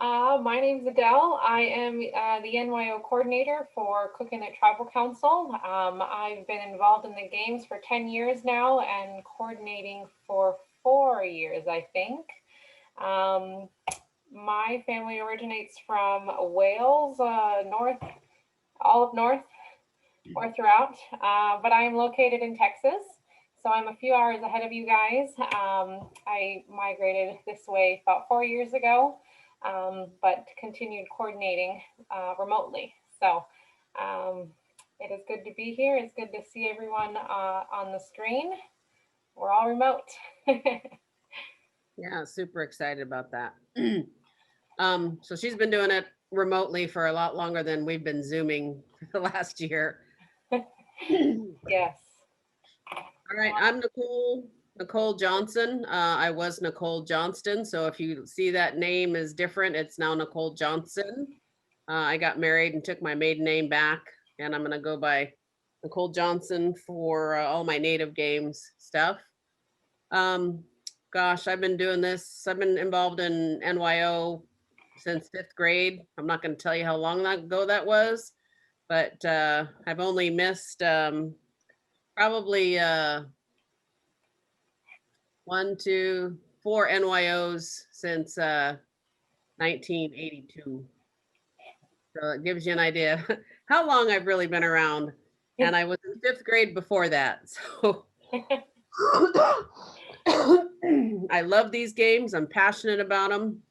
My name's Adele. I am the NYO coordinator for Cooking at Tribal Council. I've been involved in the games for 10 years now and coordinating for 4 years, I think. Um, my family originates from Wales, north, all of north or throughout, but I am located in Texas. So I'm a few hours ahead of you guys. I migrated this way about 4 years ago, but continued coordinating remotely. So um, it is good to be here. It's good to see everyone on the screen. We're all remote. Yeah, super excited about that. So she's been doing it remotely for a lot longer than we've been Zooming for the last year. All Yes. right, I'm Nicole Johnson. I was Nicole Johnston, so if you see that name is different, it's now Nicole Johnson. I got married and took my maiden name back, and I'm gonna go by Nicole Johnson for all my native games stuff. Um, Gosh, I've been doing this. I've been involved in NYO since fifth grade. I'm not going to tell you how long ago that was, but I've only missed probably one, two, four NYOs since 1982. So it gives you an idea how long I've really been around. And I was in fifth grade before that. So I love these games. I'm passionate about them.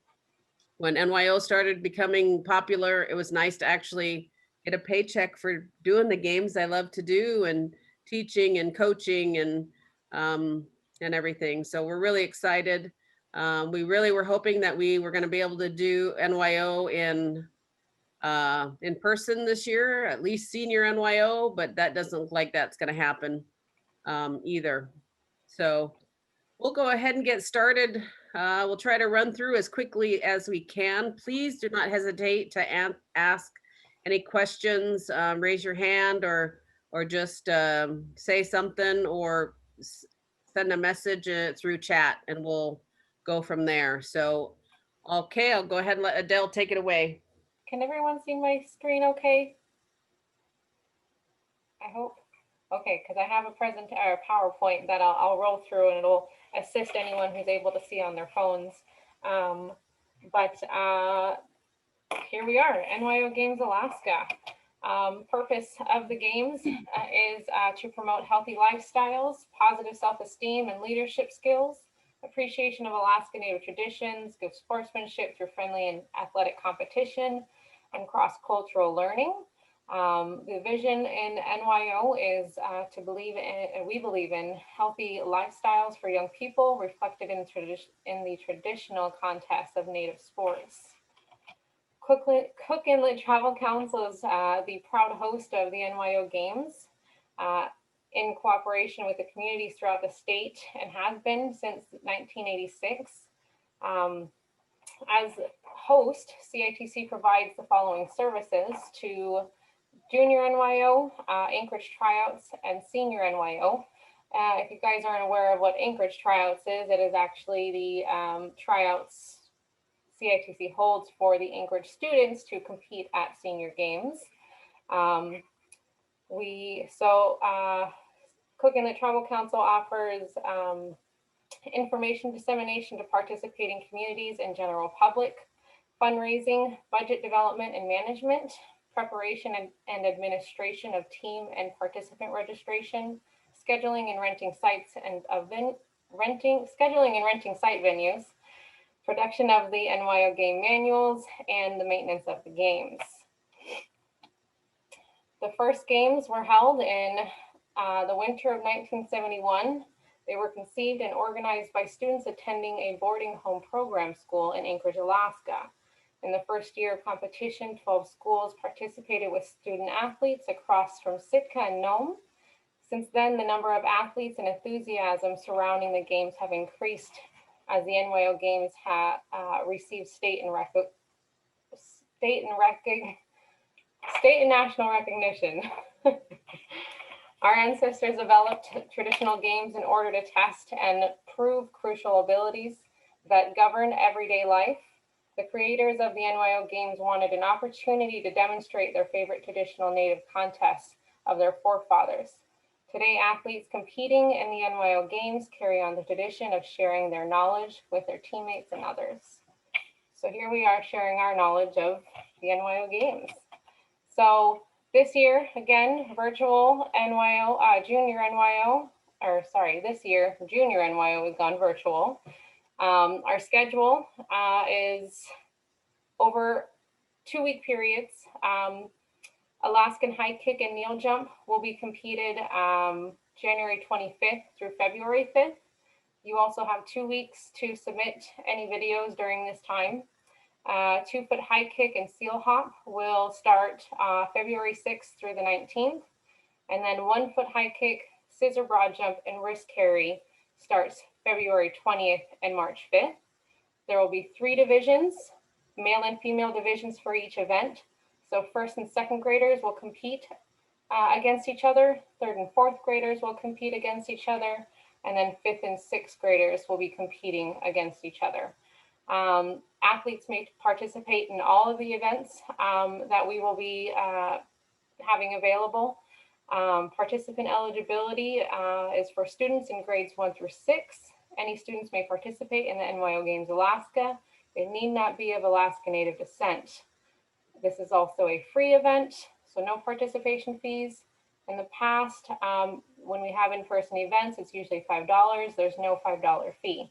When NYO started becoming popular, it was nice to actually get a paycheck for doing the games I love to do and teaching and coaching um, and everything. So we're really excited. We really were hoping that we were going to be able to do NYO in person this year, at least senior NYO, but that doesn't look like that's going to happen either. So we'll go ahead and get started. We'll try to run through as quickly as we can. Please do not hesitate to ask any questions. Raise your hand or just say something or send a message through chat, and we'll go from there. So, okay, I'll go ahead and let Adele take it away. Can everyone see my screen okay? I hope. Okay, because I have a present or a PowerPoint that I'll roll through and it'll assist anyone who's able to see on their phones. Um, but here we are, NYO Games Alaska. Purpose of the games is to promote healthy lifestyles, positive self-esteem and leadership skills, appreciation of Alaska Native traditions, good sportsmanship through friendly and athletic competition, and cross-cultural learning. The vision in NYO is we believe in healthy lifestyles for young people reflected in the traditional context of Native sports. Cook Inlet Travel Council is the proud host of the NYO Games uh, in cooperation with the communities throughout the state and has been since 1986. Um, as host, CITC provides the following services to Junior NYO, Anchorage Tryouts, and Senior NYO. If you guys aren't aware of what Anchorage Tryouts is, it is actually the tryouts CITC holds for the Anchorage students to compete at senior games. Um, Cook Inlet Tribal Council offers information dissemination to participating communities and general public, fundraising, budget development and management, preparation and administration of team and participant registration, scheduling and renting sites and scheduling and renting site venues, production of the NYO game manuals, and the maintenance of the games. The first games were held in the winter of 1971. They were conceived and organized by students attending a boarding home program school in Anchorage, Alaska. In the first year of competition, 12 schools participated with student athletes across from Sitka and Nome. Since then, the number of athletes and enthusiasm surrounding the games have increased as the NYO Games have received state and national recognition. Our ancestors developed traditional games in order to test and prove crucial abilities that govern everyday life. The creators of the NYO Games wanted an opportunity to demonstrate their favorite traditional native contests of their forefathers. Today, athletes competing in the NYO Games carry on the tradition of sharing their knowledge with their teammates and others. So here we are sharing our knowledge of the NYO Games. So this year, again, virtual NYO, junior NYO, or sorry, this year, junior NYO has gone virtual. Our schedule is over 2-week periods. Alaskan high kick and kneel jump will be competed January 25th through February 5th. You also have 2 weeks to submit any videos during this time. 2-foot high kick and seal hop will start February 6th through the 19th. And then 1-foot high kick, scissor broad jump, and wrist carry starts February 20th and March 5th. There will be 3 divisions, male and female divisions for each event. So 1st and 2nd graders will compete against each other. 3rd and 4th graders will compete against each other. And then 5th and 6th graders will be competing against each other. Athletes may participate in all of the events that we will be having available. Participant eligibility is for students in grades 1 through 6. Any students may participate in the NYO Games Alaska. They need not be of Alaska Native descent. This is also a free event, so no participation fees. In the past, when we have in-person events, it's usually $5. There's no $5 fee.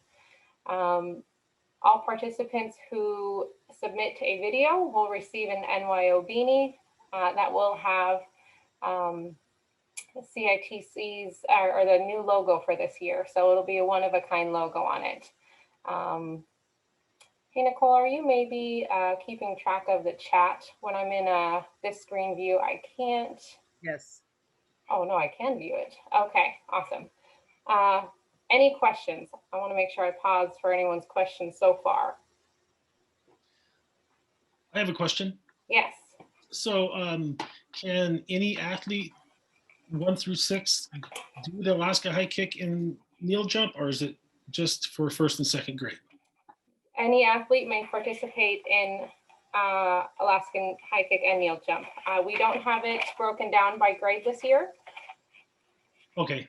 All participants who submit a video will receive an NYO beanie that will have CITC's or the new logo for this year. So it'll be a one-of-a-kind logo on it. Hey, Nicole, are you maybe keeping track of the chat? When I'm in this screen view, I can't. Yes. Oh, no, I can view it. Okay, awesome. Any questions? I want to make sure I pause for anyone's questions so far. I have a question. Yes. So can any athlete 1 through 6 do the Alaska high kick and kneel jump, or is it just for 1st and 2nd grade? Any athlete may participate in Alaskan high kick and kneel jump. We don't have it broken down by grade this year. Okay.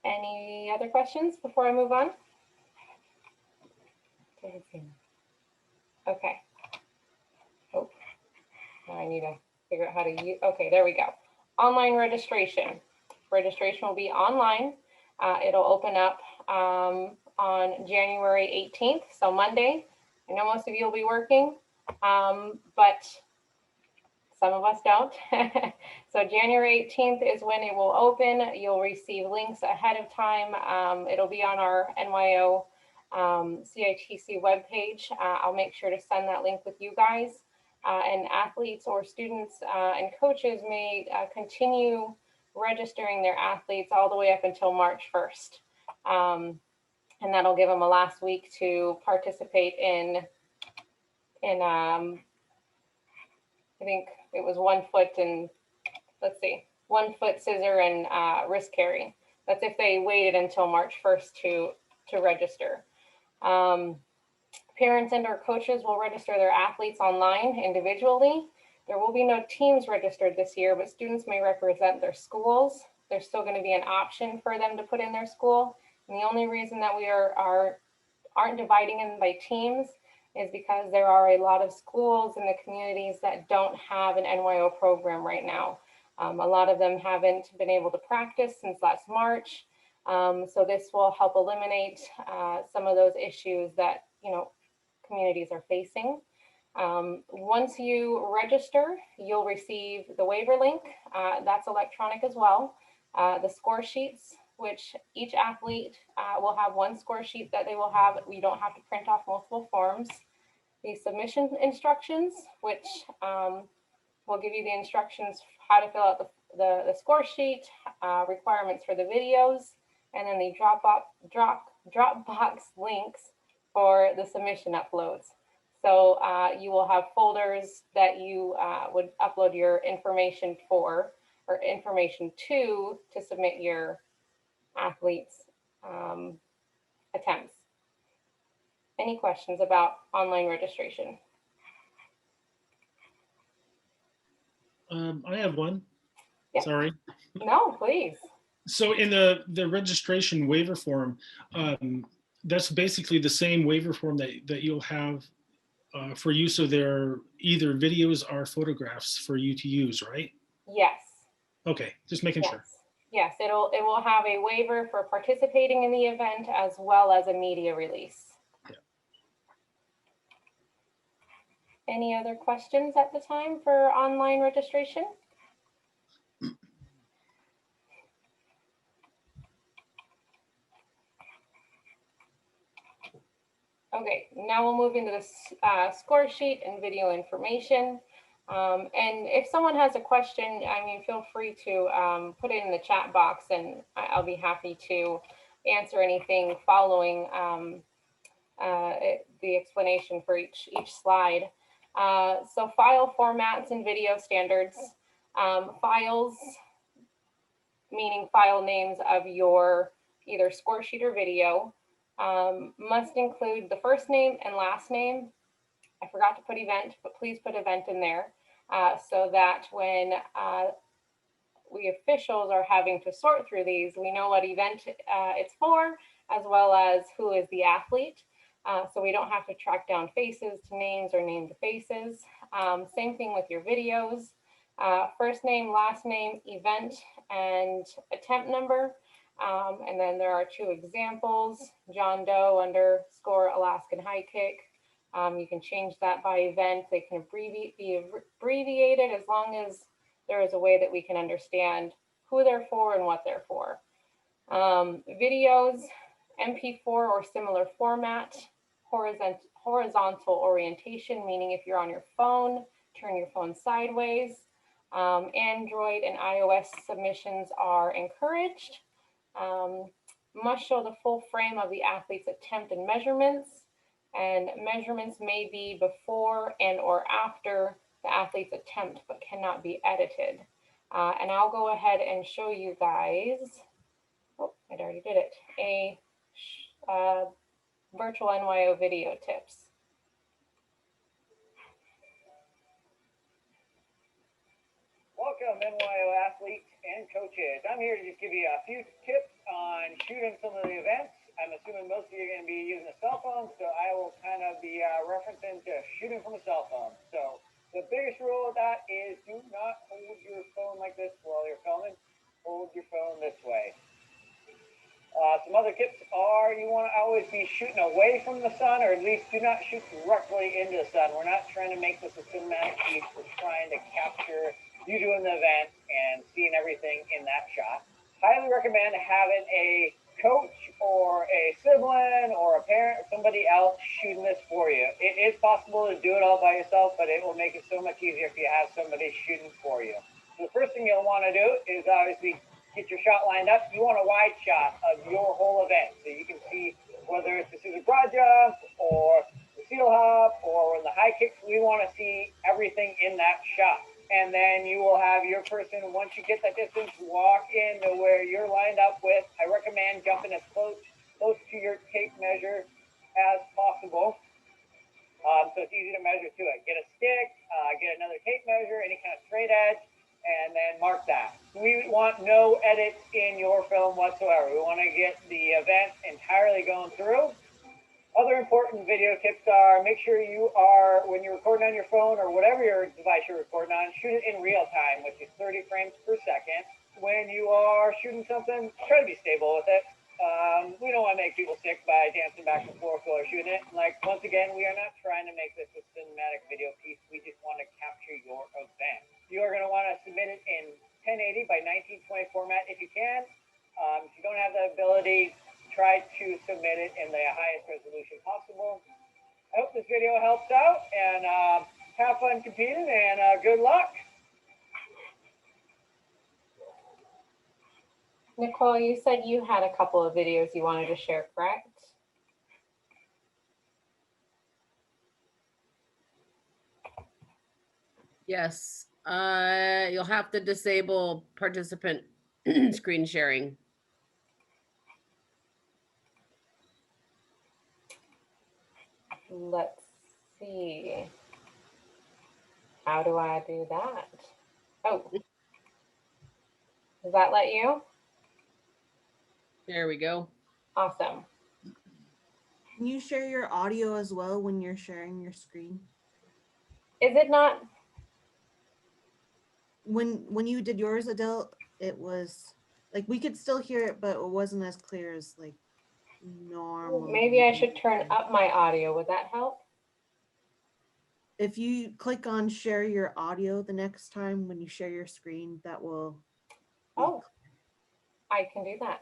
Any other questions before I move on? Okay. Oh, now I need to figure out how to use, okay, there we go. Online registration. Registration will be online. It'll open up on January 18th, so Monday. I know most of you will be working, but some of us don't. So January 18th is when it will open. You'll receive links ahead of time. It'll be on our NYO CITC webpage. I'll make sure to send that link with you guys. And athletes or students and coaches may continue registering their athletes all the way up until March 1st. And that'll give them a last week to participate in I think it was 1 foot and let's see, 1 foot scissor and wrist carry. That's if they waited until March 1st to register. Parents and or coaches will register their athletes online individually. There will be no teams registered this year, but students may represent their schools. There's still going to be an option for them to put in their school. And the only reason that we aren't dividing them by teams is because there are a lot of schools in the communities that don't have an NYO program right now. A lot of them haven't been able to practice since last March. So this will help eliminate some of those issues that, communities are facing. Once you register, you'll receive the waiver link. That's electronic as well. The score sheets, which each athlete will have one score sheet that they will have. We don't have to print off multiple forms. The submission instructions, which will give you the instructions how to fill out the score sheet, requirements for the videos, and then the Dropbox links for the submission uploads. So you will have folders that you would upload your information for or information to submit your athletes' attempts. Any questions about online registration? I have one. Yep. Sorry. No, please. So in the registration waiver form, that's basically the same waiver form that you'll have for use of their either videos or photographs for you to use, right? Yes. Okay, just making Yes. sure. Yes, it will have a waiver for participating in the event as well as a media release. Yeah. Any other questions at the time for online registration? Okay, now we'll move into the score sheet and video information. And if someone has a question, I mean, feel free to put it in the chat box and I'll be happy to answer anything following the explanation for each slide. So file formats and video standards. Files, meaning file names of your either score sheet or video, must include the first name and last name. I forgot to put event, but please put event in there so that when we officials are having to sort through these, we know what event it's for, as well as who is the athlete. So we don't have to track down faces to names or name to faces. Same thing with your videos. First name, last name, event, and attempt number. And then there are 2 examples, John Doe underscore Alaskan high kick. You can change that by event. They can be abbreviated as long as there is a way that we can understand who they're for and what they're for. Videos, MP4 or similar format, horizontal orientation, meaning if you're on your phone, turn your phone sideways. Android and iOS submissions are encouraged. Must show the full frame of the athlete's attempt and measurements measurements may be before and or after the athlete's attempt, but cannot be edited. And I'll go ahead and show you guys, oh, I already did it, a Virtual NYO video tips. Welcome, NYO athletes and coaches. I'm here to just give you a few tips on shooting some of the events. I'm assuming most of you are going to be using a cell phone, so I will kind of be referencing to shooting from a cell phone. So the biggest rule of that is do not hold your phone like this while you're filming. Hold your phone this way. Some other tips are you want to always be shooting away from the sun, or at least do not shoot directly into the sun. We're not trying to make this a cinematic piece. We're trying to capture you doing the event and seeing everything in that shot. Highly recommend having a coach or a sibling or a parent or somebody else shooting this for you. It is possible to do it all by yourself, but it will make it so much easier if you have somebody shooting for you. So the first thing you'll want to do is obviously get your shot lined up. You want a wide shot of your whole event so you can see whether it's the scissor broad jump or the seal hop or the high kicks. We want to see everything in that shot. And then you will have your person, once you get that distance, walk into where you're lined up with. I recommend jumping as close to your tape measure as possible. So it's easy to measure to it. Get a stick, get another tape measure, any kind of straight edge, and then mark that. We want no edits in your film whatsoever. We want to get the event entirely going through. Other important video tips are make sure you are, when you're recording on your phone or whatever your device you're recording on, shoot it in real time, which is 30 frames per second. When you are shooting something, try to be stable with it. We don't want to make people sick by dancing back and forth while they're shooting it. Like, once again, we are not trying to make this a cinematic video piece. We just want to capture your event. You are going to want to submit it in 1080 by 1920 format if you can. If you don't have the ability, try to submit it in the highest resolution possible. I hope this video helps out, and have fun competing, and good luck. Nicole, you said you had a couple of videos you wanted to share, correct? Yes, you'll have to disable participant screen sharing. Let's see. How do I do that? Oh, does that let you? There we go. Awesome. Can you share your audio as well when you're sharing your screen? Is it not? When you did yours, Adele, it was like we could still hear it, but it wasn't as clear as like normal. Maybe I should turn up my audio. Would that help? If you click on share your audio the next time when you share your screen, that will be Oh, I can do that.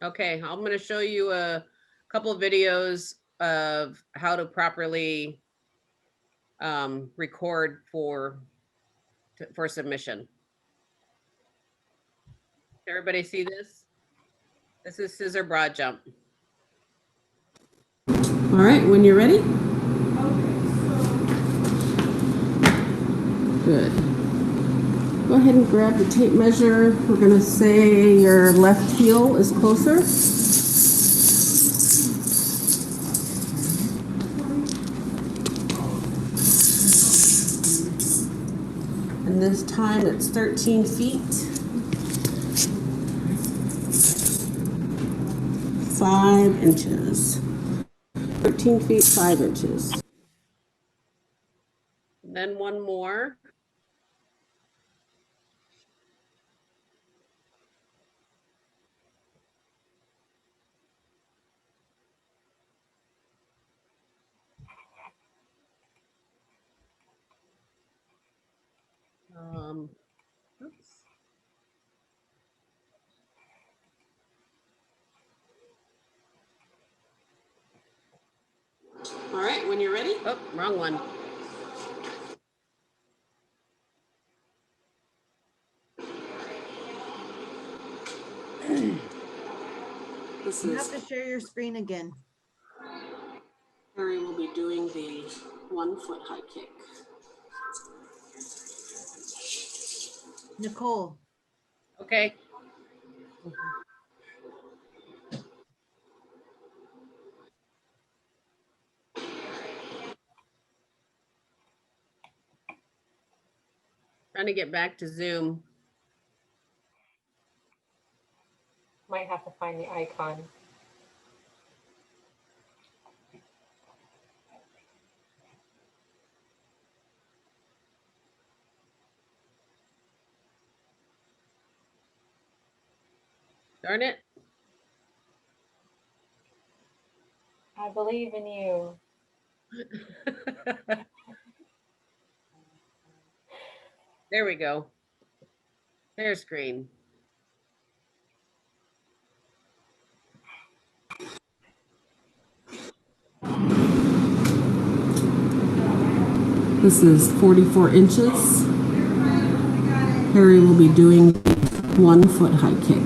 Okay, I'm going to show you a couple of videos of how to properly record for submission. Everybody see this? This is scissor broad jump. All right, when you're ready. Good. Go ahead and grab the tape measure. We're going to say your left heel is closer. And this time it's 13 feet. 5 inches. 13 feet, 5 inches. And then one more. Oops. All right, when you're ready. Oh, wrong one. This you is have to share your screen again. Harry will be doing the 1 foot high kick. Nicole. Okay. Trying to get back to Zoom. Might have to find the icon. Darn it. I believe in you. There we go. Share screen. This is 44 inches. Harry will be doing 1 foot high kick.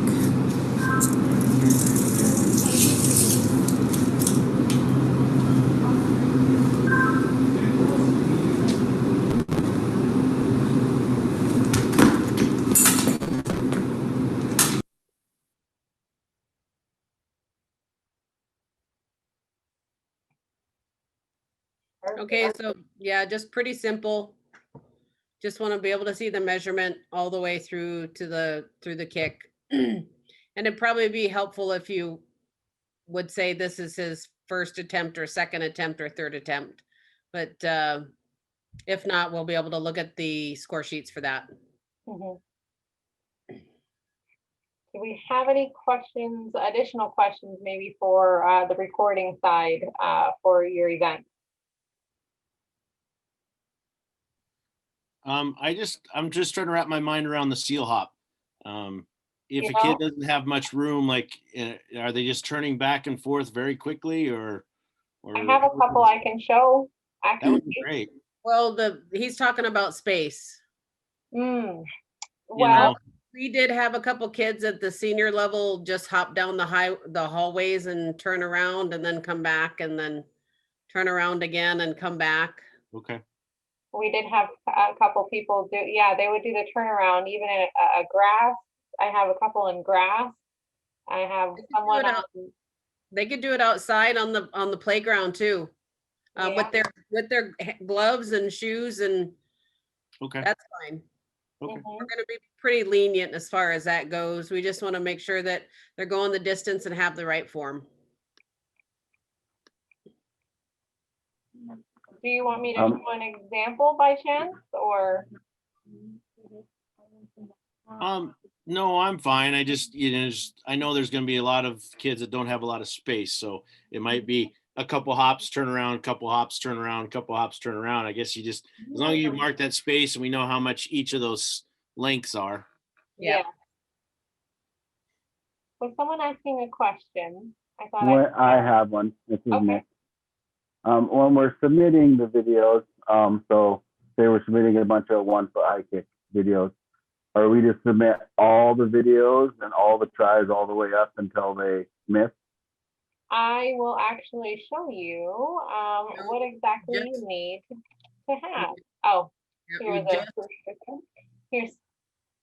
Okay, so yeah, just pretty simple. Just want to be able to see the measurement all the way through to the kick. And it'd probably be helpful if you would say this is his first attempt or second attempt or third attempt. But if not, we'll be able to look at the score sheets for that. Mhm. Do we have any questions, additional questions maybe for the recording side for your event? I'm just trying to wrap my mind around the seal hop. If You a kid know? doesn't have much room, like, are they just turning back and forth very quickly, or I have a couple I can show. that would be great. Well, he's talking about space. Mm. You Well, know, We did have a couple kids at the senior level just hop down the hallways and turn around and then come back and then turn around again and come back. okay. we did have a couple people do, yeah, they would do the turnaround even in a grass. I have a couple in grass. I have someone it on, They could do it outside on the playground too, Yeah. with their gloves and shoes, and Okay, that's fine. okay. Mhm. We're gonna be pretty lenient as far as that goes. We just want to make sure that they're going the distance and have the right form. Do you want me to Um, show an example by chance, or? No, I'm fine. I just, I know there's gonna be a lot of kids that don't have a lot of space, so it might be a couple hops, turn around, couple hops, turn around, couple hops, turn around. I guess you just, as long as you mark that space and we know how much each of those lengths are. Yeah. Was someone asking a question? I thought What I have one. This is Okay. Nick. When we're submitting the videos, so they were submitting a bunch of 1-foot high kick videos. Are we to submit all the videos and all the tries all the way up until they miss? I will actually show you what exactly you just- need to have. Oh, Yeah, here you was just- here's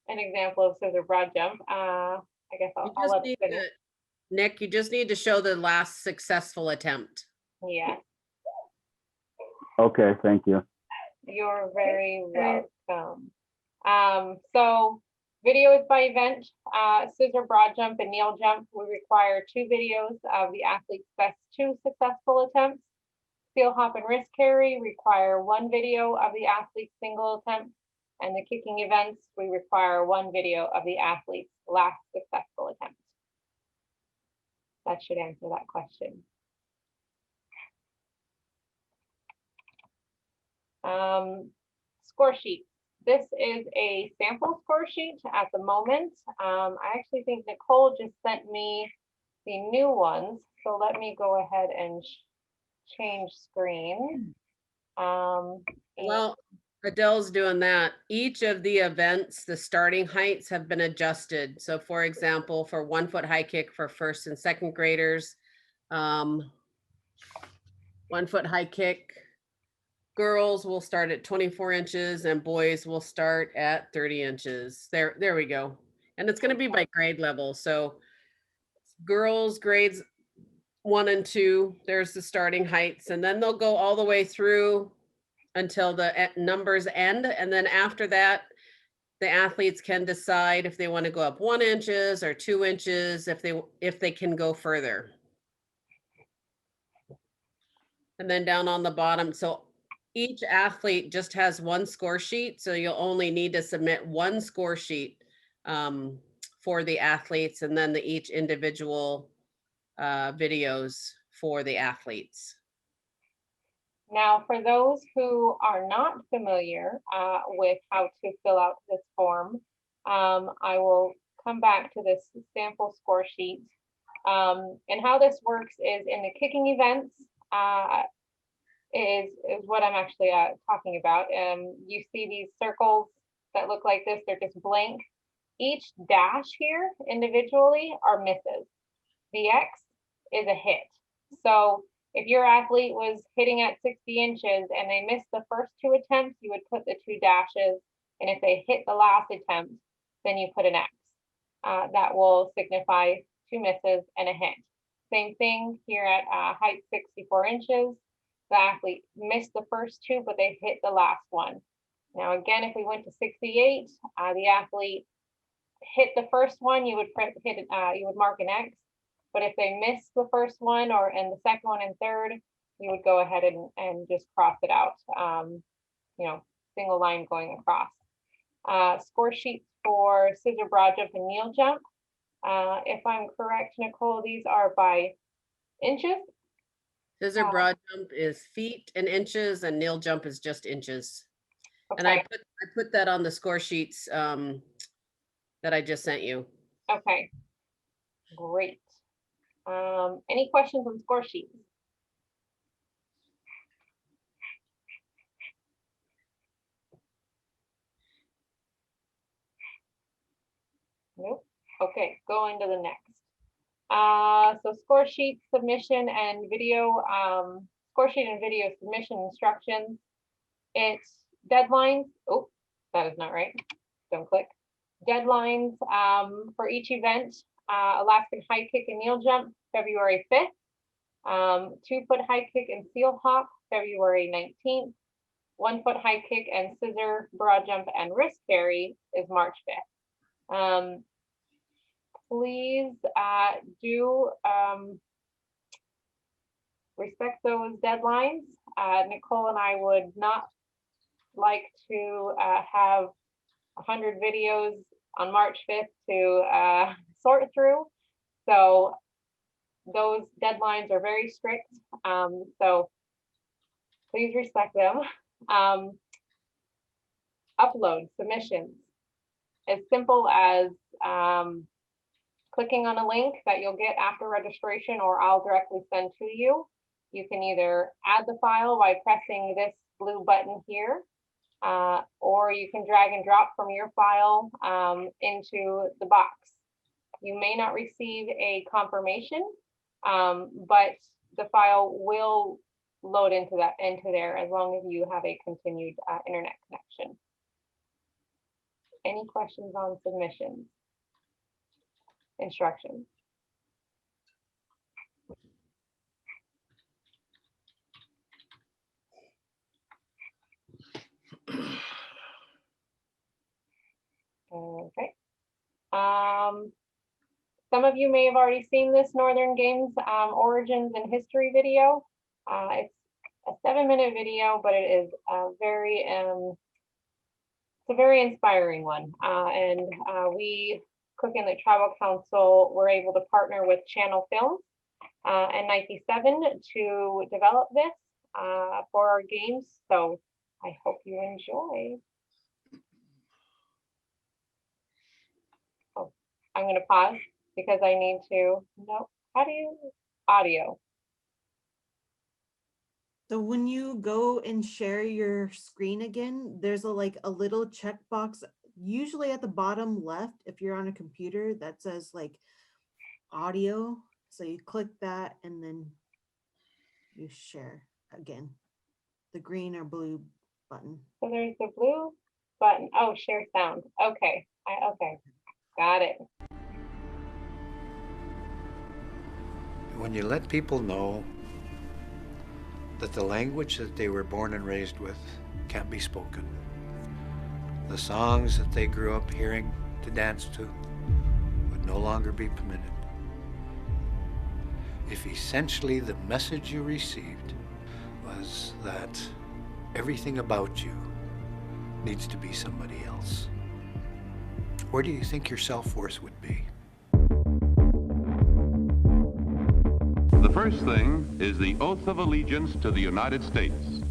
an example of scissor broad jump. I guess you I'll just let it need finish. Nick, you just need to show the last successful attempt. Yeah, Okay, thank you. you're very welcome. So video is by event, scissor broad jump and kneel jump. We require 2 videos of the athlete's best 2 successful attempts. Seal hop and wrist carry require 1 video of the athlete's single attempt. And the kicking events, we require 1 video of the athlete's last successful attempt. That should answer that question. Score sheet. This is a sample score sheet at the moment. I actually think Nicole just sent me the new ones. So let me go ahead and change screen. Well, Adele's doing that. Each of the events, the starting heights have been adjusted. So for example, for 1-foot high kick for first and second graders, 1-foot high kick, girls will start at 24 inches and boys will start at 30 inches. There we go. And it's going to be by grade level. So girls grades 1 and 2, there's the starting heights, and then they'll go all the way through until the numbers end. And then after that, the athletes can decide if they want to go up 1 inches or 2 inches, if they can go further. And then down on the bottom, so each athlete just has 1 score sheet. So you'll only need to submit 1 score sheet for the athletes, and then each individual videos for the athletes. Now, for those who are not familiar with how to fill out this form, I will come back to this sample score sheet. And how this works is in the kicking events is what I'm actually talking about. You see these circles that look like this, they're just blank. Each dash here individually are misses. The X is a hit. So if your athlete was hitting at 60 inches and they missed the first 2 attempts, you would put the 2 dashes. And if they hit the last attempt, then you put an X. That will signify 2 misses and a hit. Same thing here at height 64 inches. The athlete missed the first 2, but they hit the last one. Now, again, if we went to 68, the athlete hit the first one, you would mark an X. But if they missed the first one and the second one and third, you would go ahead and just cross it out, single line going across. Score sheets for scissor broad jump and kneel jump. If I'm correct, Nicole, these are by inches. Scissor broad jump is feet and inches, and kneel jump is just inches. Okay. And I put that on the score sheets that I just sent you. Okay, great. Any questions on score sheets? Nope. Okay, going to the next. So score sheet submission and video, score sheet and video submission instructions. It's deadlines. Oh, that is not right. Don't click. Deadlines for each event Alaskan high kick and kneel jump, February 5th. 2-foot high kick and seal hop, February 19th. 1-foot high kick and scissor, broad jump, and wrist carry is March 5th. Please do respect those deadlines. Nicole and I would not like to have 100 videos on March 5th to sort through. So those deadlines are very strict. So please respect them. Upload submissions. As simple as clicking on a link that you'll get after registration, or I'll directly send to you. You can either add the file by pressing this blue button here, or you can drag and drop from your file into the box. You may not receive a confirmation, but the file will load into there as long as you have a continued internet connection. Any questions on submissions? Instructions? Okay. Some of you may have already seen this Northern Games origins and history video. It's a 7-minute video, but it is it's a very inspiring one. And we, Cook and the Tribal Council, were able to partner with Channel Films and 97 to develop this for our games. So I hope you enjoy. Oh, I'm going to pause because I need to know how do you audio. So when you go and share your screen again, there's a little checkbox, usually at the bottom left, if you're on a computer, that says like audio. So you click that and then you share again, the green or blue button. So there's the blue button. Oh, share sound. Okay. Okay. Got it. When you let people know that the language that they were born and raised with can't be spoken, the songs that they grew up hearing to dance to would no longer be permitted. If essentially the message you received was that everything about you needs to be somebody else, where do you think your self-worth would be? The first thing is the oath of allegiance to the United States.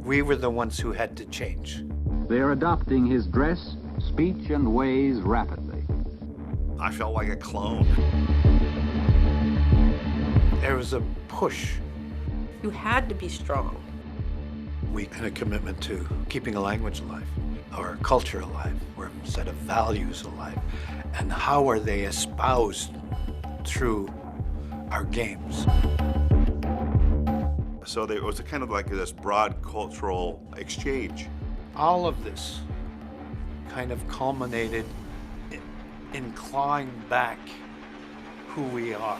We were the ones who had to change. They're adopting his dress, speech, and ways rapidly. I felt like a clone. There was a push. You had to be strong. We had a commitment to keeping a language alive, our culture alive, or a set of values alive. And how are they espoused through our games? So there was a kind of like this broad cultural exchange. All of this kind of culminated in clawing back who we are.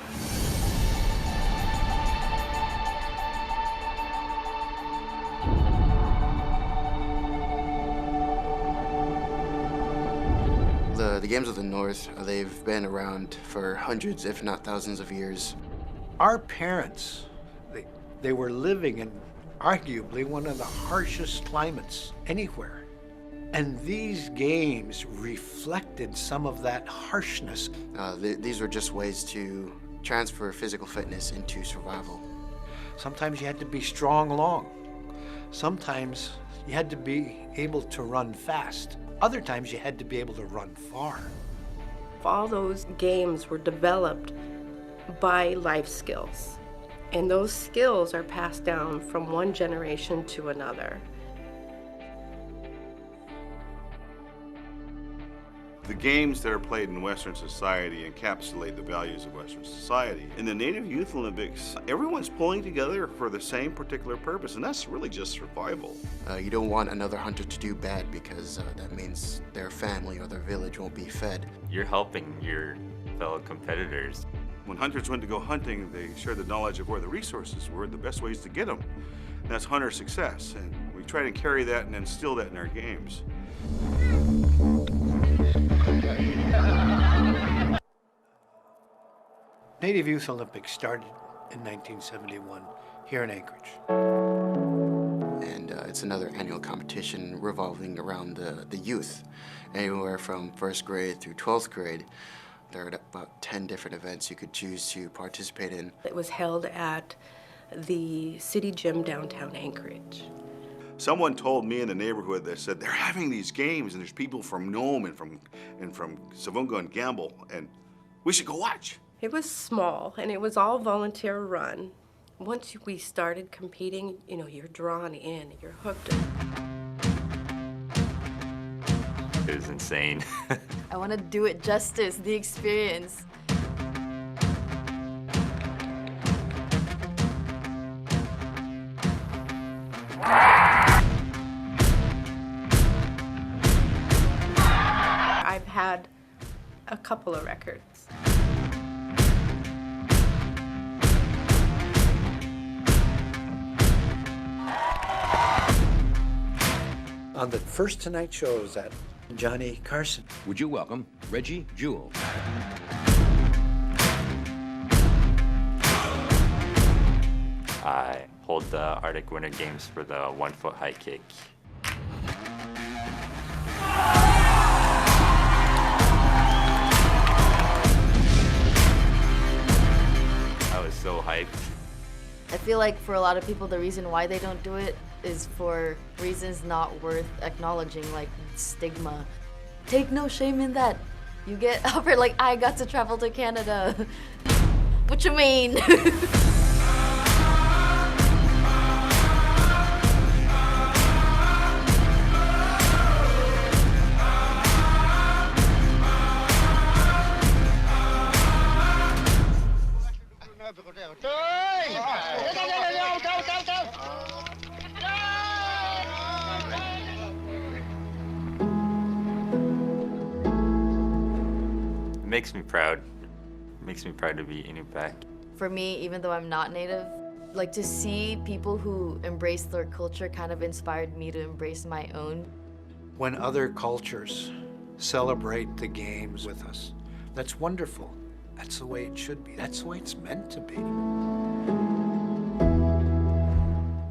The Games of the North, they've been around for hundreds, if not thousands of years. Our parents, they were living in arguably one of the harshest climates anywhere. And these games reflected some of that harshness. These were just ways to transfer physical fitness into survival. Sometimes you had to be strong long. Sometimes you had to be able to run fast. Other times you had to be able to run far. All those games were developed by life skills. And those skills are passed down from one generation to another. The games that are played in Western society encapsulate the values of Western society. In the Native Youth Olympics, everyone's pulling together for the same particular purpose, and that's really just survival. You don't want another hunter to do bad because that means their family or their village won't be fed. You're helping your fellow competitors. When hunters went to go hunting, they shared the knowledge of where the resources were, the best ways to get them. And that's hunter success, and we try to carry that and instill that in our games. Native Youth Olympics started in 1971 here in Anchorage. And it's another annual competition revolving around the youth, anywhere from 1st grade through 12th grade. There are about 10 different events you could choose to participate in. It was held at the city gym downtown Anchorage. Someone told me in the neighborhood that said they're having these games and there's people from Nome and from Savunga and Gamble, and we should go watch. It was small and it was all volunteer run. Once we started competing, you know, you're drawn in, you're hooked. It was insane. I want to do it justice, the experience. I've had a couple of records. On the first Tonight Show was that Johnny Carson. Would you welcome Reggie Jewell? I hold the Arctic Winter Games for the 1-foot high kick. I was so hyped. I feel like for a lot of people, the reason why they don't do it is for reasons not worth acknowledging, like stigma. Take no shame in that. You get offered, like, I got to travel to Canada. What you mean? It makes me proud. It makes me proud to be Inupiaq. For me, even though I'm not Native, like to see people who embrace their culture kind of inspired me to embrace my own. When other cultures celebrate the games with us, that's wonderful. That's the way it should be. That's the way it's meant to be.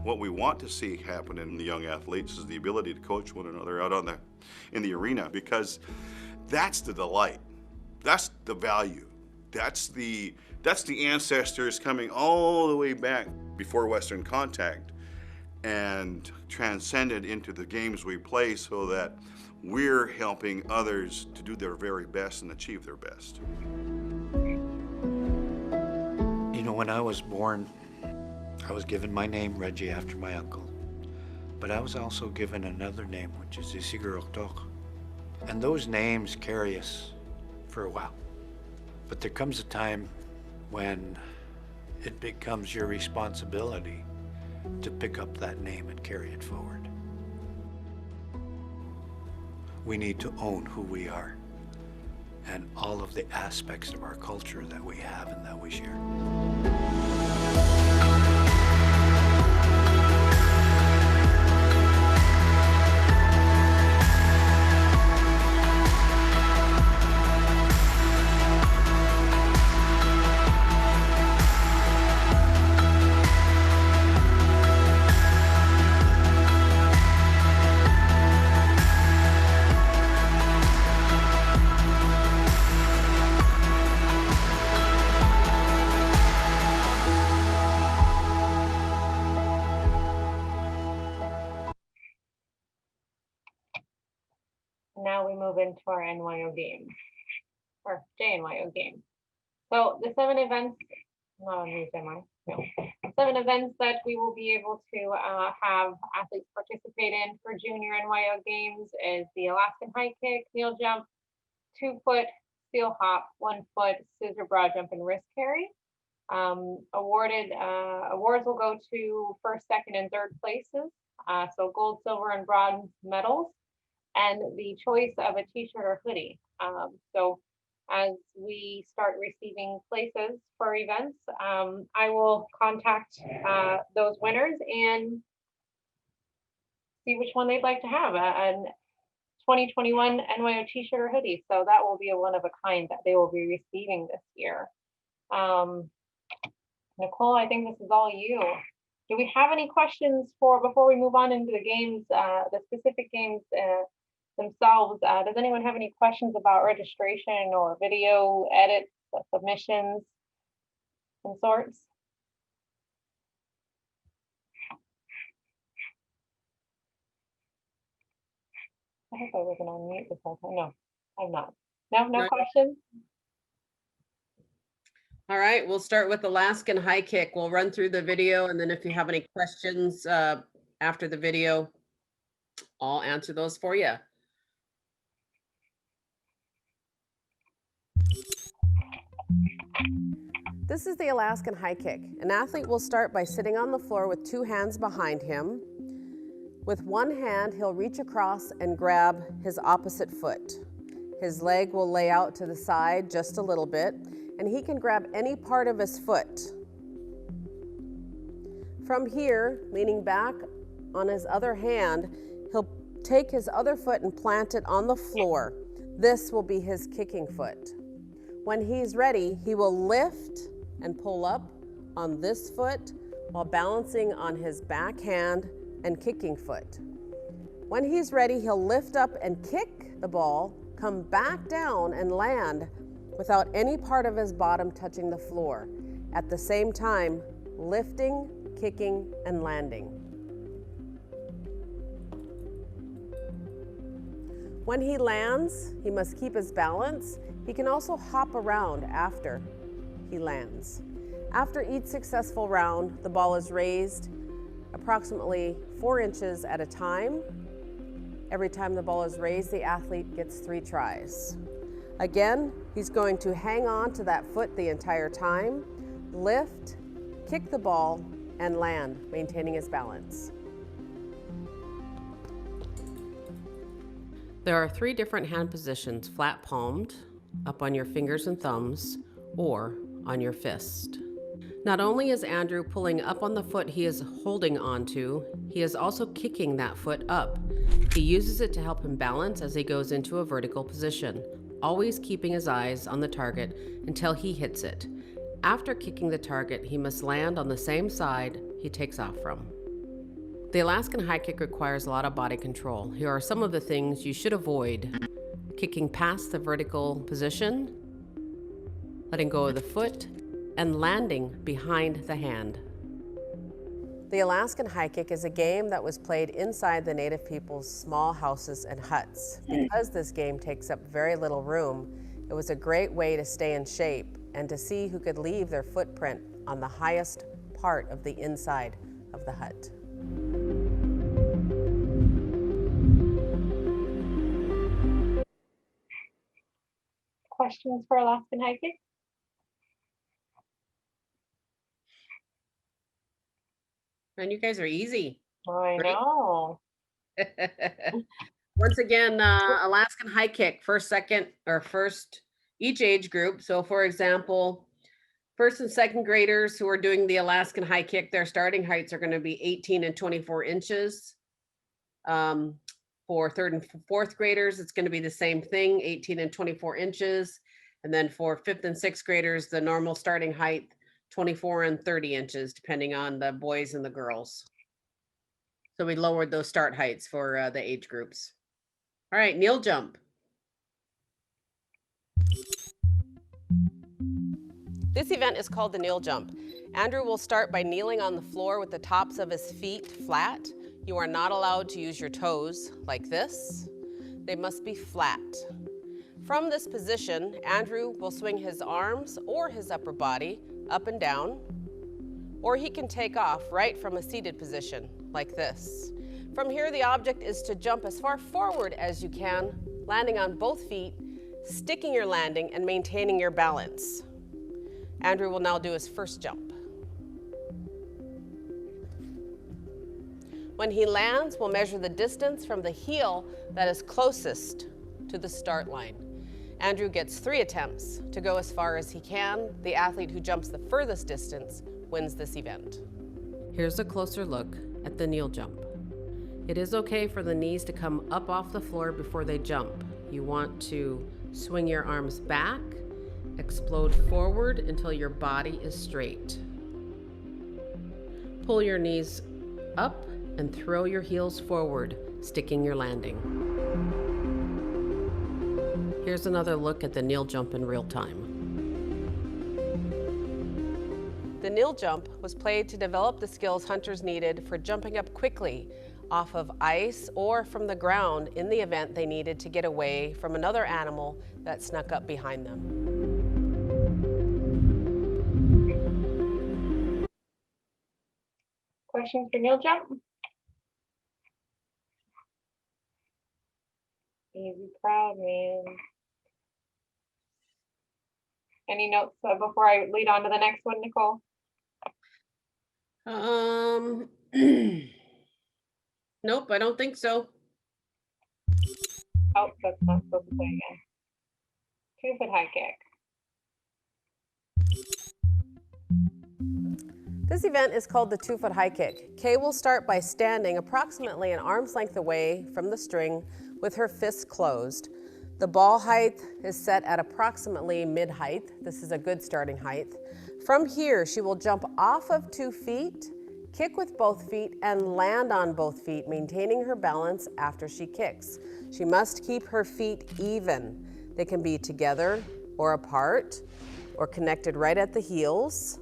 What we want to see happen in the young athletes is the ability to coach one another out in the arena, because that's the delight. That's the value. That's the ancestors coming all the way back before Western contact and transcended into the games we play, so that we're helping others to do their very best and achieve their best. You know, when I was born, I was given my name, Reggie, after my uncle. But I was also given another name, which is Isigur Oktok. And those names carry us for a while. But there comes a time when it becomes your responsibility to pick up that name and carry it forward. We need to own who we are and all of the aspects of our culture that we have and that we share. Now we move into our NYO games, or JNYO games. So the 7 events, not on these, am I? No. 7 events that we will be able to have athletes participate in for Junior NYO Games is the Alaskan high kick, kneel jump, 2-foot steel hop, 1-foot scissor broad jump, and wrist carry. Awards will go to 1st, 2nd, and 3rd places. So gold, silver, and bronze medals, and the choice of a t-shirt or hoodie. So as we start receiving places for events. I will contact those winners and see which one they'd like to have, an 2021 NYO t-shirt or hoodie. So that will be a one of a kind that they will be receiving this year. Nicole, I think this is all you. Do we have any questions before we move on into the games, the specific games themselves? Does anyone have any questions about registration or video edits, submissions, and sorts? I hope I wasn't on mute this whole time. No, I'm not. No questions? All right, we'll start with Alaskan high kick. We'll run through the video, and then if you have any questions after the video, I'll answer those for you. This is the Alaskan high kick. An athlete will start by sitting on the floor with two hands behind him. With one hand, he'll reach across and grab his opposite foot. His leg will lay out to the side just a little bit, and he can grab any part of his foot. From here, leaning back on his other hand, he'll take his other foot and plant it on the floor. This will be his kicking foot. When he's ready, he will lift and pull up on this foot while balancing on his back hand and kicking foot. When he's ready, he'll lift up and kick the ball, come back down and land without any part of his bottom touching the floor. At the same time, lifting, kicking, and landing. When he lands, he must keep his balance. He can also hop around after he lands. After each successful round, the ball is raised approximately 4 inches at a time. Every time the ball is raised, the athlete gets 3 tries. Again, he's going to hang on to that foot the entire time, lift, kick the ball, and land, maintaining his balance. There are 3 different hand positions: flat palmed, up on your fingers and thumbs, or on your fist. Not only is Andrew pulling up on the foot he is holding onto, he is also kicking that foot up. He uses it to help him balance as he goes into a vertical position, always keeping his eyes on the target until he hits it. After kicking the target, he must land on the same side he takes off from. The Alaskan high kick requires a lot of body control. Here are some of the things you should avoid: kicking past the vertical position, letting go of the foot, and landing behind the hand. The Alaskan high kick is a game that was played inside the Native people's small houses and huts. Because this game takes up very little room, it was a great way to stay in shape and to see who could leave their footprint on the highest part of the inside of the hut. Questions for Alaskan high kick? And you guys are easy. I know. Once again, Alaskan high kick, first, second, or first, each age group. So for example, first and second graders who are doing the Alaskan high kick, their starting heights are going to be 18 and 24 inches. For third and fourth graders, it's going to be the same thing, 18 and 24 inches. And then for fifth and sixth graders, the normal starting height, 24 and 30 inches, depending on the boys and the girls. So we lowered those start heights for the age groups. All right, kneel jump. This event is called the kneel jump. Andrew will start by kneeling on the floor with the tops of his feet flat. You are not allowed to use your toes like this. They must be flat. From this position, Andrew will swing his arms or his upper body up and down, or he can take off right from a seated position like this. From here, the object is to jump as far forward as you can, landing on both feet, sticking your landing and maintaining your balance. Andrew will now do his first jump. When he lands, we'll measure the distance from the heel that is closest to the start line. Andrew gets 3 attempts to go as far as he can. The athlete who jumps the furthest distance wins this event. Here's a closer look at the kneel jump. It is okay for the knees to come up off the floor before they jump. You want to swing your arms back, explode forward until your body is straight. Pull your knees up and throw your heels forward, sticking your landing. Here's another look at the kneel jump in real time. The kneel jump was played to develop the skills hunters needed for jumping up quickly off of ice or from the ground in the event they needed to get away from another animal that snuck up behind them. Questions for kneel jump? Easy crowd, man. Any notes before I lead on to the next one, Nicole? Nope, I don't think so. Oh, that's not supposed to play again. 2-foot high kick. This event is called the 2-foot high kick. Kay will start by standing approximately an arm's length away from the string with her fists closed. The ball height is set at approximately mid-height. This is a good starting height. From here, she will jump off of 2 feet, kick with both feet, and land on both feet, maintaining her balance after she kicks. She must keep her feet even. They can be together or apart or connected right at the heels.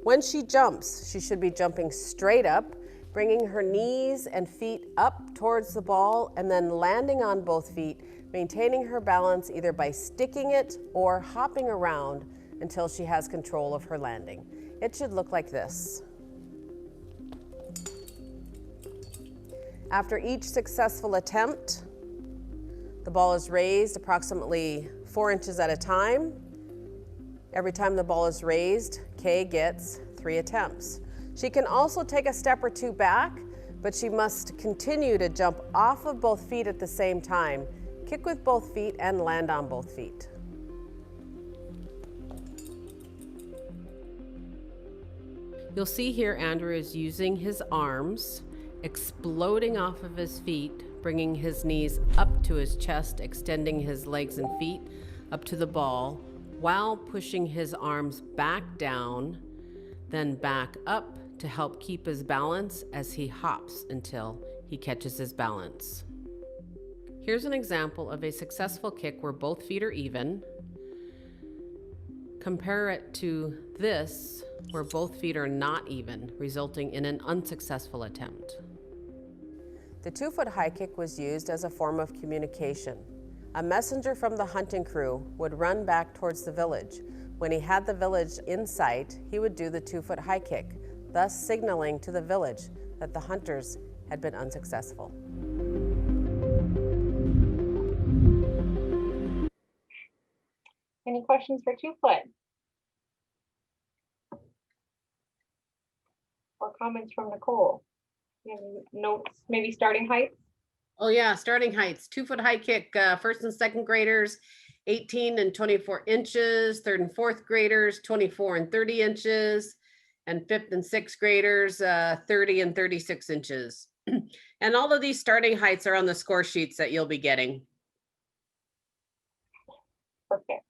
When she jumps, she should be jumping straight up, bringing her knees and feet up towards the ball, and then landing on both feet, maintaining her balance either by sticking it or hopping around until she has control of her landing. It should look like this. After each successful attempt, the ball is raised approximately 4 inches at a time. Every time the ball is raised, Kay gets 3 attempts. She can also take a step or 2 back, but she must continue to jump off of both feet at the same time, kick with both feet, and land on both feet. You'll see here Andrew is using his arms, exploding off of his feet, bringing his knees up to his chest, extending his legs and feet up to the ball, while pushing his arms back down, then back up to help keep his balance as he hops until he catches his balance. Here's an example of a successful kick where both feet are even. Compare it to this, where both feet are not even, resulting in an unsuccessful attempt. The 2-foot high kick was used as a form of communication. A messenger from the hunting crew would run back towards the village. When he had the village in sight, he would do the 2-foot high kick, thus signaling to the village that the hunters had been unsuccessful. Any questions for 2-foot? Or comments from Nicole? You have notes, maybe starting heights? Oh yeah, starting heights. 2-foot high kick, 1st and 2nd graders, 18 and 24 inches, 3rd and 4th graders, 24 and 30 inches, and 5th and 6th graders, 30 and 36 inches. And all of these starting heights are on the score sheets that you'll be getting. Perfect.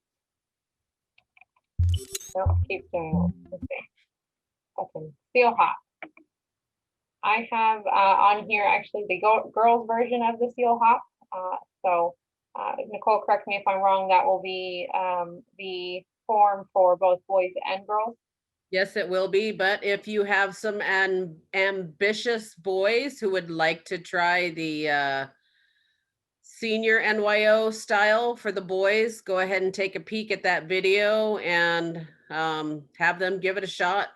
No, keep doing it. Okay. Seal hop. I have on here actually the girls version of the seal hop. Nicole, correct me if I'm wrong, that will be the form for both boys and girls. Yes, it will be. But if you have some ambitious boys who would like to try the senior NYO style for the boys, go ahead and take a peek at that video and have them give it a shot.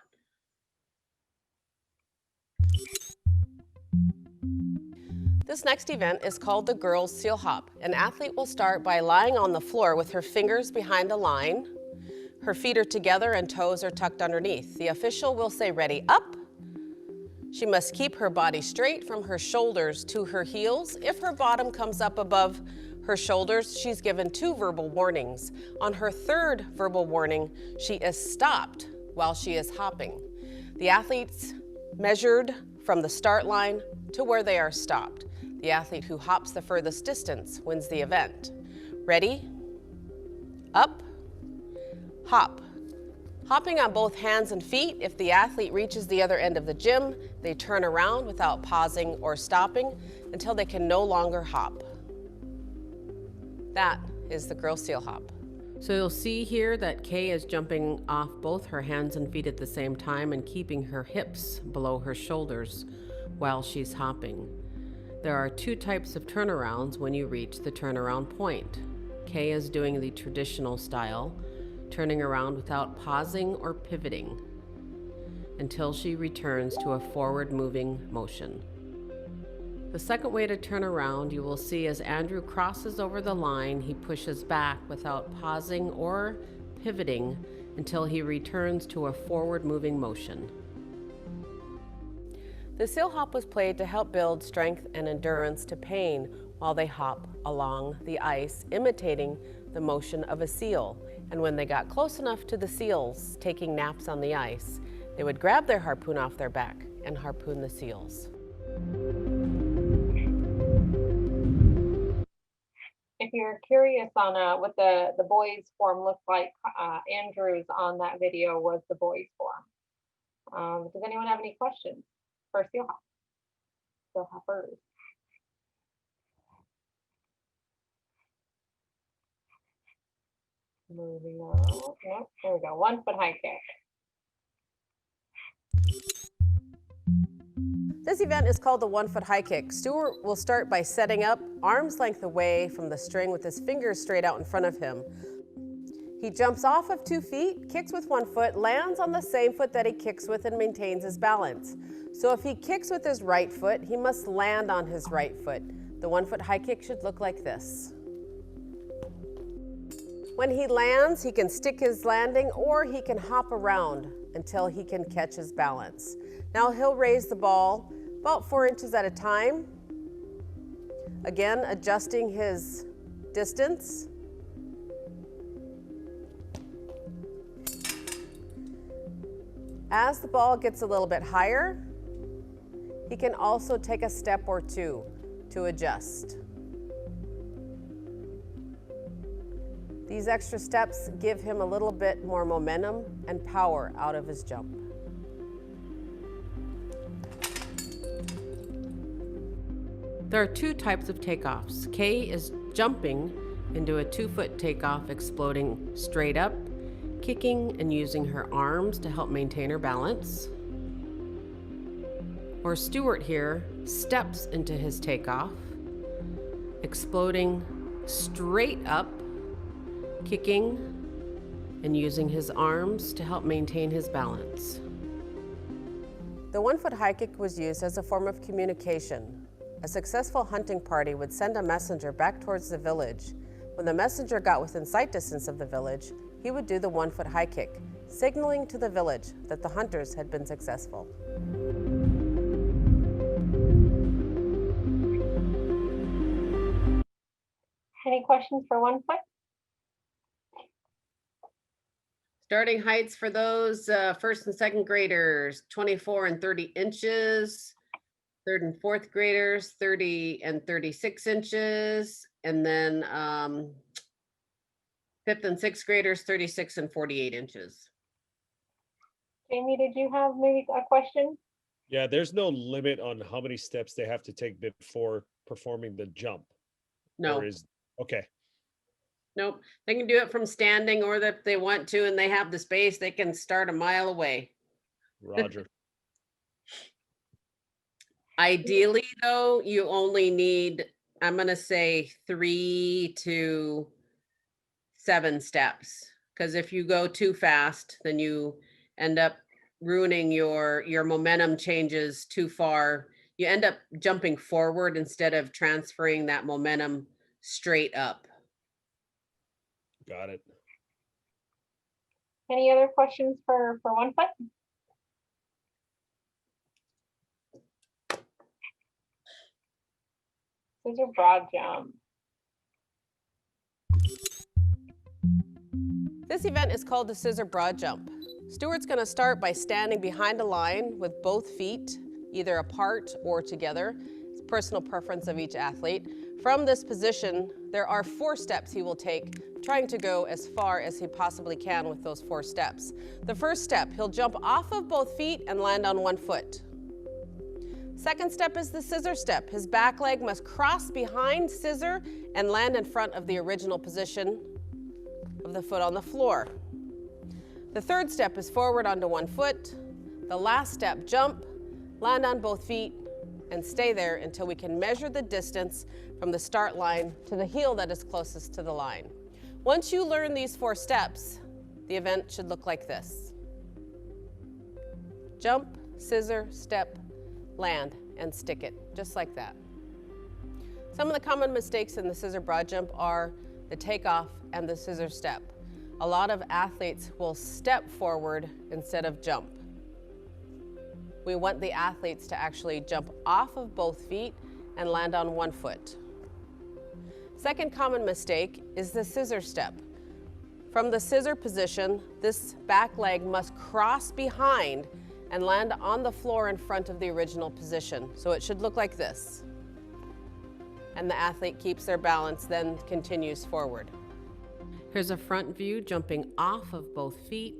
This next event is called the girls seal hop. An athlete will start by lying on the floor with her fingers behind a line. Her feet are together and toes are tucked underneath. The official will say, "Ready, up." She must keep her body straight from her shoulders to her heels. If her bottom comes up above Her shoulders, she's given 2 verbal warnings. On her 3rd verbal warning, she is stopped while she is hopping. The athletes measured from the start line to where they are stopped. The athlete who hops the furthest distance wins the event. Ready? Up, hop. Hopping on both hands and feet, if the athlete reaches the other end of the gym, they turn around without pausing or stopping until they can no longer hop. That is the girl seal hop. So you'll see here that Kay is jumping off both her hands and feet at the same time and keeping her hips below her shoulders while she's hopping. There are 2 types of turnarounds when you reach the turnaround point. Kay is doing the traditional style, turning around without pausing or pivoting until she returns to a forward moving motion. The second way to turn around, you will see as Andrew crosses over the line, he pushes back without pausing or pivoting until he returns to a forward moving motion. The seal hop was played to help build strength and endurance to pain while they hop along the ice, imitating the motion of a seal. And when they got close enough to the seals taking naps on the ice, they would grab their harpoon off their back and harpoon the seals. If you're curious on what the boys form looked like, Andrew's on that video was the boys form. Does anyone have any questions for seal hop? Seal hoppers. Moving on. Yep, there we go. 1 foot high kick. This event is called the 1 foot high kick. Stuart will start by setting up arm's length away from the string with his fingers straight out in front of him. He jumps off of 2 feet, kicks with 1 foot, lands on the same foot that he kicks with and maintains his balance. So if he kicks with his right foot, he must land on his right foot. The 1 foot high kick should look like this. When he lands, he can stick his landing or he can hop around until he can catch his balance. Now he'll raise the ball about 4 inches at a time. Again, adjusting his distance. As the ball gets a little bit higher, he can also take a step or 2 to adjust. These extra steps give him a little bit more momentum and power out of his jump. There are 2 types of takeoffs. Kay is jumping into a 2 foot takeoff, exploding straight up, kicking and using her arms to help maintain her balance. Or Stuart here steps into his takeoff, exploding straight up, kicking and using his arms to help maintain his balance. The 1 foot high kick was used as a form of communication. A successful hunting party would send a messenger back towards the village. When the messenger got within sight distance of the village, he would do the 1 foot high kick, signaling to the village that the hunters had been successful. Any questions for 1 foot? Starting heights for those 1st and 2nd graders, 24 and 30 inches. 3rd and 4th graders, 30 and 36 inches. And then 5th and 6th graders, 36 and 48 inches. Jamie, did you have maybe a question? Yeah, there's no limit on how many steps they have to take before performing the jump. No. Okay. Nope. They can do it from standing, or if they want to and they have the space, they can start a mile away. Roger. Ideally, though, you only need, I'm going to say 3 to 7 steps. Because if you go too fast, then you end up ruining your momentum changes too far. You end up jumping forward instead of transferring that momentum straight up. Got it. Any other questions for 1 foot? These are broad jump. This event is called the scissor broad jump. Stuart's going to start by standing behind a line with both feet either apart or together. It's personal preference of each athlete. From this position, there are 4 steps he will take, trying to go as far as he possibly can with those 4 steps. The first step, he'll jump off of both feet and land on one foot. Second step is the scissor step. His back leg must cross behind scissor and land in front of the original position of the foot on the floor. The third step is forward onto one foot. The last step, jump, land on both feet, and stay there until we can measure the distance from the start line to the heel that is closest to the line. Once you learn these 4 steps, the event should look like this. Jump, scissor, step, land, and stick it, just like that. Some of the common mistakes in the scissor broad jump are the takeoff and the scissor step. A lot of athletes will step forward instead of jump. We want the athletes to actually jump off of both feet and land on one foot. Second common mistake is the scissor step. From the scissor position, this back leg must cross behind and land on the floor in front of the original position. So it should look like this. And the athlete keeps their balance, then continues forward. Here's a front view jumping off of both feet,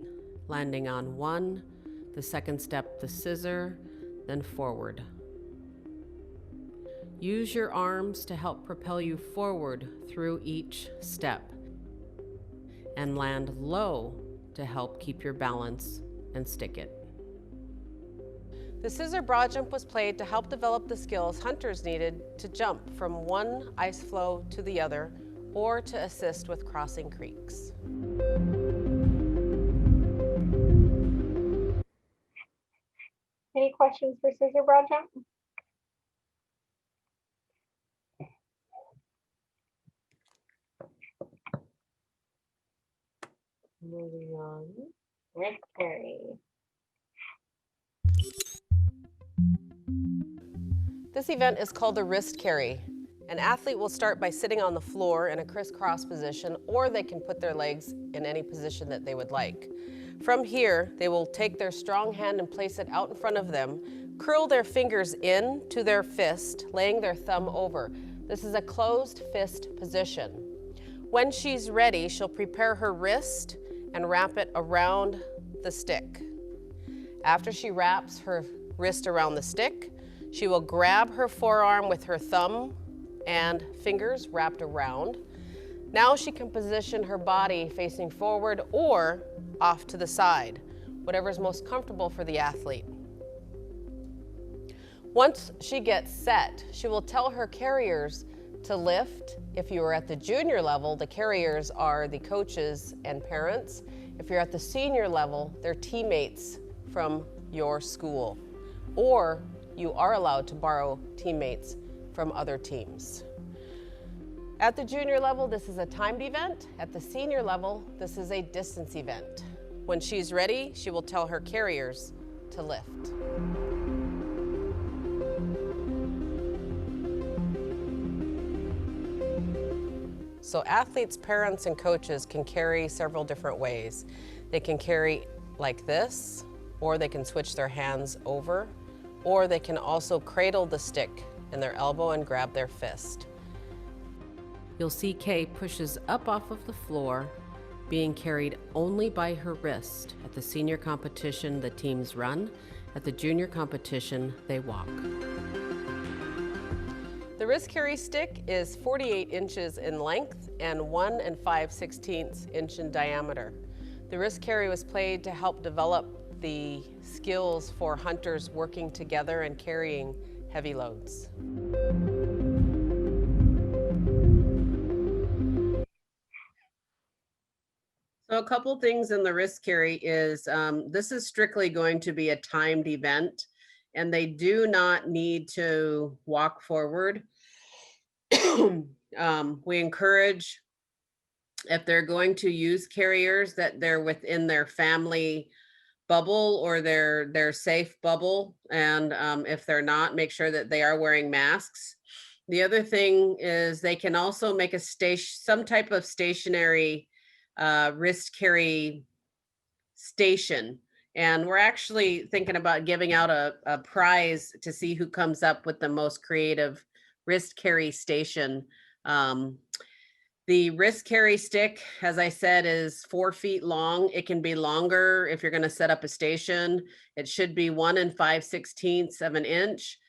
landing on one. The second step, the scissor, then forward. Use your arms to help propel you forward through each step. And land low to help keep your balance and stick it. The scissor broad jump was played to help develop the skills hunters needed to jump from one ice floe to the other or to assist with crossing creeks. Any questions for scissor broad jump? Moving on. Rick Perry. This event is called the wrist carry. An athlete will start by sitting on the floor in a crisscross position, or they can put their legs in any position that they would like. From here, they will take their strong hand and place it out in front of them, curl their fingers in to their fist, laying their thumb over. This is a closed fist position. When she's ready, she'll prepare her wrist and wrap it around the stick. After she wraps her wrist around the stick, she will grab her forearm with her thumb and fingers wrapped around. Now she can position her body facing forward or off to the side, whatever is most comfortable for the athlete. Once she gets set, she will tell her carriers to lift. If you are at the junior level, the carriers are the coaches and parents. If you're at the senior level, they're teammates from your school, or you are allowed to borrow teammates from other teams. At the junior level, this is a timed event. At the senior level, this is a distance event. When she's ready, she will tell her carriers to lift. So athletes, parents, and coaches can carry several different ways. They can carry like this, or they can switch their hands over, or they can also cradle the stick in their elbow and grab their fist. You'll see Kay pushes up off of the floor, being carried only by her wrist. At the senior competition, the teams run. At the junior competition, they walk. The wrist carry stick is 48 inches in length and 1 5/16 inch in diameter. The wrist carry was played to help develop the skills for hunters working together and carrying heavy loads. So a couple things in the wrist carry is this is strictly going to be a timed event, and they do not need to walk forward. We encourage, if they're going to use carriers, that they're within their family bubble or their safe bubble, and if they're not, make sure that they are wearing masks. The other thing is they can also make some type of stationary wrist carry station. And we're actually thinking about giving out a prize to see who comes up with the most creative wrist carry station. The wrist carry stick, as I said, is 4 feet long. It can be longer if you're going to set up a station. It should be 1 5/16 of an inch.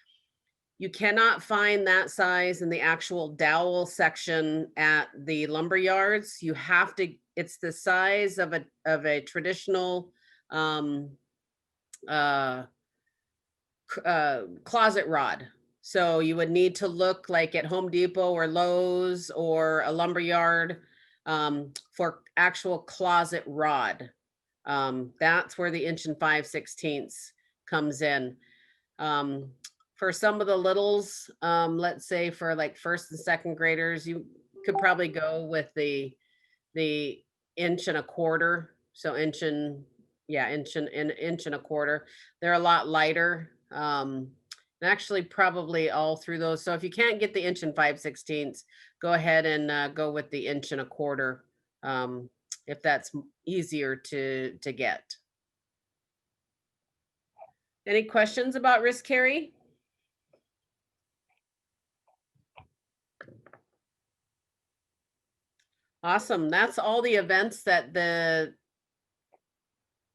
You cannot find that size in the actual dowel section at the lumber yards. You have to, it's the size of a traditional closet rod. So you would need to look like at Home Depot or Lowe's or a lumber yard for actual closet rod. That's where the 1 5/16 comes in. For some of the littles, let's say for like first and second graders, you could probably go with the 1 1/4 inch. So inch and inch and 1 1/4 inch. They're a lot lighter. And actually probably all through those. So if you can't get the 1 5/16, go ahead and go with the 1 1/4, if that's easier to get. Any questions about wrist carry? Awesome. That's all the events that the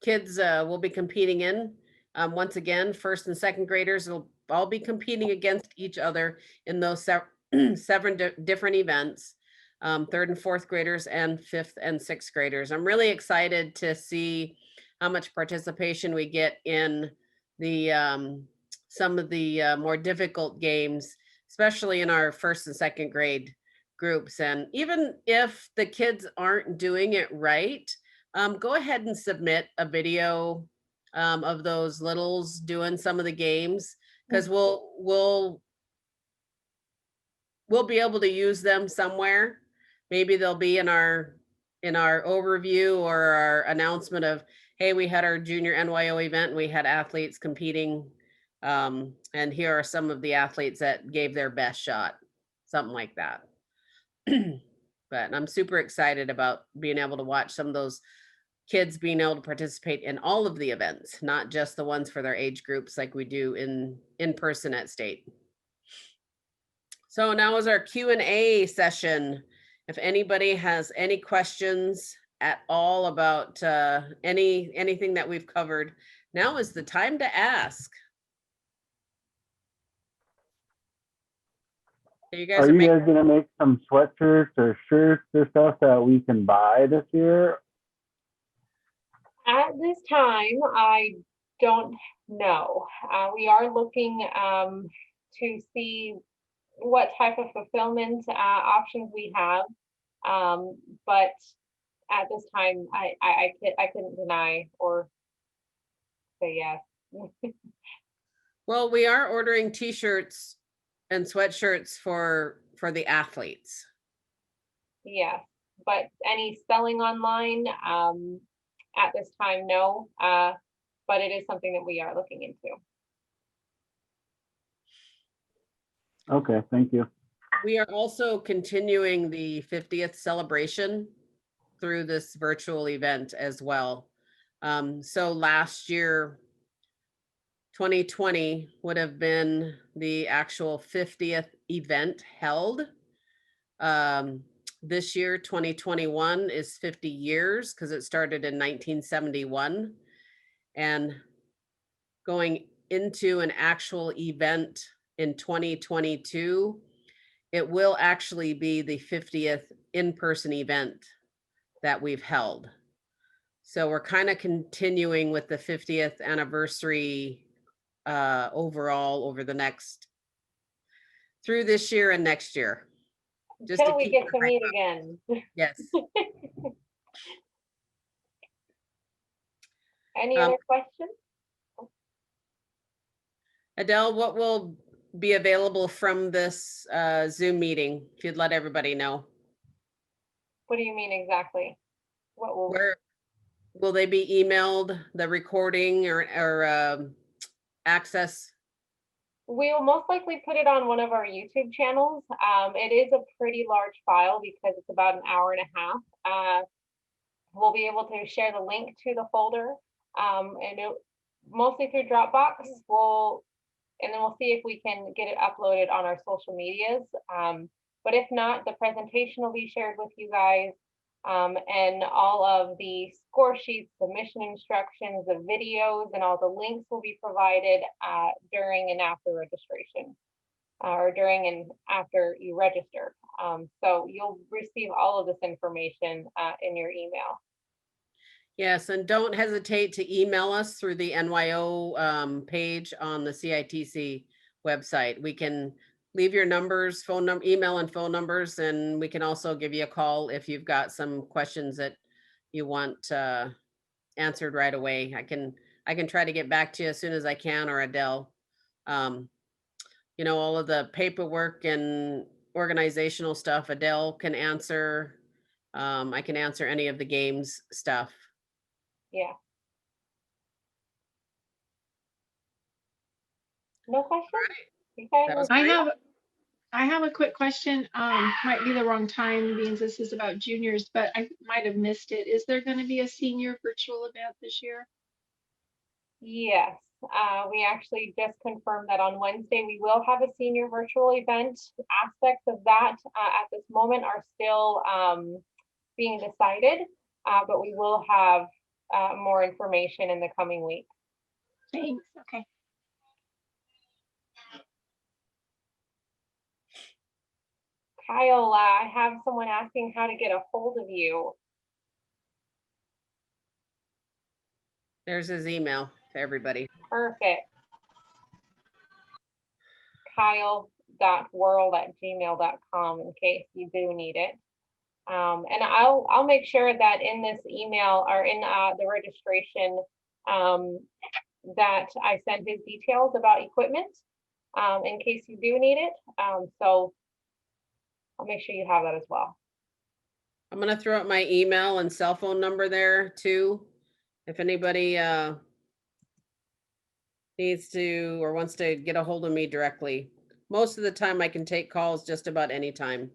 kids will be competing in. Once again, first and second graders will all be competing against each other in those seven different events. Third and fourth graders and fifth and sixth graders. I'm really excited to see how much participation we get in the some of the more difficult games, especially in our first and second grade groups. And even if the kids aren't doing it right, go ahead and submit a video of those littles doing some of the games, because we'll be able to use them somewhere. Maybe they'll be in our overview or our announcement of, hey, we had our Junior NYO event and we had athletes competing, and here are some of the athletes that gave their best shot, something like that. But I'm super excited about being able to watch some of those kids being able to participate in all of the events, not just the ones for their age groups like we do in person at state. So now is our Q&A session. If anybody has any questions at all about anything that we've covered, now is the time to ask. Are you guys gonna make some sweatshirts or shirts or stuff that we can buy this year? At this time, I don't know. We are looking to see what type of fulfillment options we have, but at this time, I couldn't deny or say yes. Well, we are ordering t-shirts and sweatshirts for the athletes. Yeah, but any selling online, at this time, no, but it is something that we are looking into. Okay, thank you. We are also continuing the 50th celebration through this virtual event as well. So last year, 2020 would have been the actual 50th event held. This year, 2021 is 50 years because it started in 1971. And going into an actual event in 2022, it will actually be the 50th in-person event that we've held. So we're kind of continuing with the 50th anniversary overall over the next, through this year and next year. Just Until we get to meet again. Yes. Any other questions? Adele, what will be available from this Zoom meeting, if you'd let everybody know? What do you mean exactly? What will? Where will they be emailed, the recording or access? We'll most likely put it on one of our YouTube channels. It is a pretty large file because it's about an hour and a half. we'll be able to share the link to the folder, mostly through Dropbox. And then we'll see if we can get it uploaded on our social medias. But if not, the presentation will be shared with you guys, and all of the score sheets, the mission instructions, the videos, and all the links will be provided during and after registration, or during and after you register. So you'll receive all of this information in your email. Yes, and don't hesitate to email us through the NYO page on the CITC website. We can leave your numbers, email and phone numbers, and we can also give you a call if you've got some questions that you want answered right away. I can try to get back to you as soon as I can, or Adele. You know, all of the paperwork and organizational stuff, Adele can answer. I can answer any of the games stuff. Yeah. No question? You guys I have a quick question. Might be the wrong time being this is about juniors, but I might have missed it. Is there going to be a senior virtual event this year? Yes, we actually just confirmed that on Wednesday we will have a senior virtual event. Aspects of that at this moment are still being decided, but we will have more information in the coming week. Thanks. Okay. Kyle, I have someone asking how to get a hold of you. There's his email to everybody. Perfect. Kyle.world@gmail.com in case you do need it. And I'll make sure that in this email or in the registration that I send his details about equipment in case you do need it. So I'll make sure you have that as well. I'm gonna throw out my email and cell phone number there too. If anybody needs to or wants to get a hold of me directly. Most of the time I can take calls just about any time.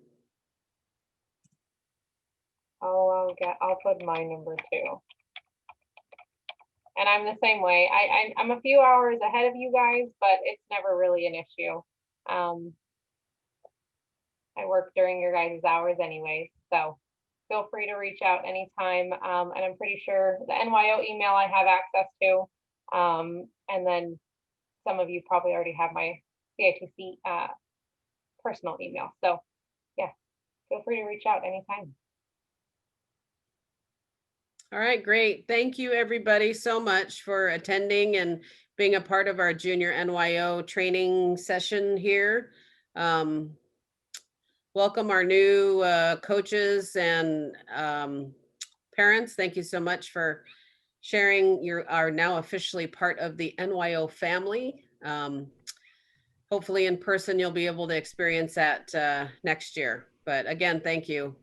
I'll put my number too. And I'm the same way. I'm a few hours ahead of you guys, but it's never really an issue. I work during your guys' hours anyway, so feel free to reach out anytime. And I'm pretty sure the NYO email I have access to. And then some of you probably already have my CITC personal email. So yeah, feel free to reach out anytime. All right, great. Thank you everybody so much for attending and being a part of our Junior NYO training session here. Welcome our new coaches and parents. Thank you so much for sharing. You are now officially part of the NYO family. Hopefully in person, you'll be able to experience that next year. But again, thank you.